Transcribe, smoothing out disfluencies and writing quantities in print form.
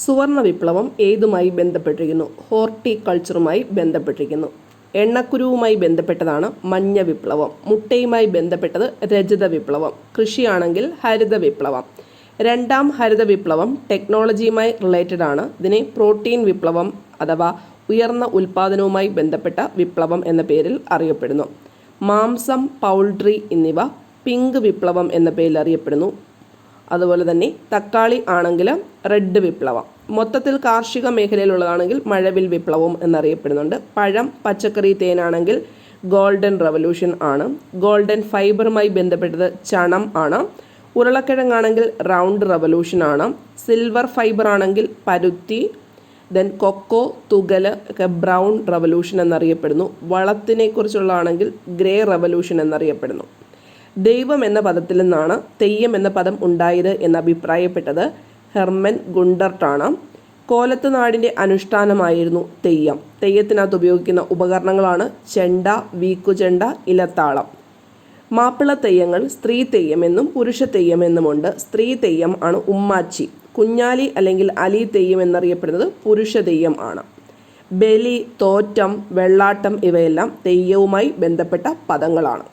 സുവർണ വിപ്ലവം ഏതുമായി ബന്ധപ്പെട്ടിരിക്കുന്നു? ഹോർട്ടിക്കൾച്ചറുമായി ബന്ധപ്പെട്ടിരിക്കുന്നു. എണ്ണക്കുരുവുമായി ബന്ധപ്പെട്ടതാണ് മഞ്ഞ വിപ്ലവം. മുട്ടയുമായി ബന്ധപ്പെട്ടത് രജത വിപ്ലവം. കൃഷിയാണെങ്കിൽ ഹരിത വിപ്ലവം. രണ്ടാം ഹരിത വിപ്ലവം ടെക്നോളജിയുമായി റിലേറ്റഡ് ആണ്. ഇതിനെ പ്രോട്ടീൻ വിപ്ലവം അഥവാ ഉയർന്ന ഉൽപാദനവുമായി ബന്ധപ്പെട്ട വിപ്ലവം എന്ന പേരിൽ അറിയപ്പെടുന്നു. മാംസം, പൗൾട്രി എന്നിവ പിങ്ക് വിപ്ലവം എന്ന പേരിൽ അറിയപ്പെടുന്നു. അതുപോലെ തന്നെ തക്കാളി ആണെങ്കിൽ റെഡ് വിപ്ലവം. മൊത്തത്തിൽ കാർഷിക മേഖലയിലുള്ളതാണെങ്കിൽ മഴവിൽ വിപ്ലവം എന്നറിയപ്പെടുന്നുണ്ട്. പഴം, പച്ചക്കറി, തേനാണെങ്കിൽ ഗോൾഡൻ റവല്യൂഷൻ ആണ്. ഗോൾഡൻ ഫൈബറുമായി ബന്ധപ്പെട്ടത് ചണം ആണ്. ഉരുളക്കിഴങ്ങാണെങ്കിൽ റൗണ്ട് റവല്യൂഷൻ ആണ്. സിൽവർ ഫൈബർ ആണെങ്കിൽ പരുത്തി. ദെൻ കൊക്കോ, തുകൽ ഒക്കെ ബ്രൗൺ റവല്യൂഷൻ എന്നറിയപ്പെടുന്നു. വളത്തിനെ കുറിച്ചുള്ളതാണെങ്കിൽ ഗ്രേ റവല്യൂഷൻ എന്നറിയപ്പെടുന്നു. ദൈവം എന്ന പദത്തിൽ നിന്നാണ് തെയ്യം എന്ന പദം ഉണ്ടായത് എന്ന് അഭിപ്രായപ്പെട്ടത് ഹെർമൻ ഗുണ്ടർട്ടാണ്. കോലത്ത് നാടിൻ്റെ അനുഷ്ഠാനമായിരുന്നു തെയ്യം. തെയ്യത്തിനകത്ത് ഉപയോഗിക്കുന്ന ഉപകരണങ്ങളാണ് ചെണ്ട, വീക്കുചെണ്ട, ഇലത്താളം. മാപ്പിള തെയ്യങ്ങൾ സ്ത്രീ തെയ്യം എന്നും പുരുഷ തെയ്യം എന്നുമുണ്ട്. സ്ത്രീ തെയ്യം ആണ് ഉമ്മാച്ചി. കുഞ്ഞാലി അല്ലെങ്കിൽ അലി തെയ്യം എന്നറിയപ്പെടുന്നത് പുരുഷ തെയ്യം ആണ്. ബലി, തോറ്റം, വെള്ളാട്ടം ഇവയെല്ലാം തെയ്യവുമായി ബന്ധപ്പെട്ട പദങ്ങളാണ്.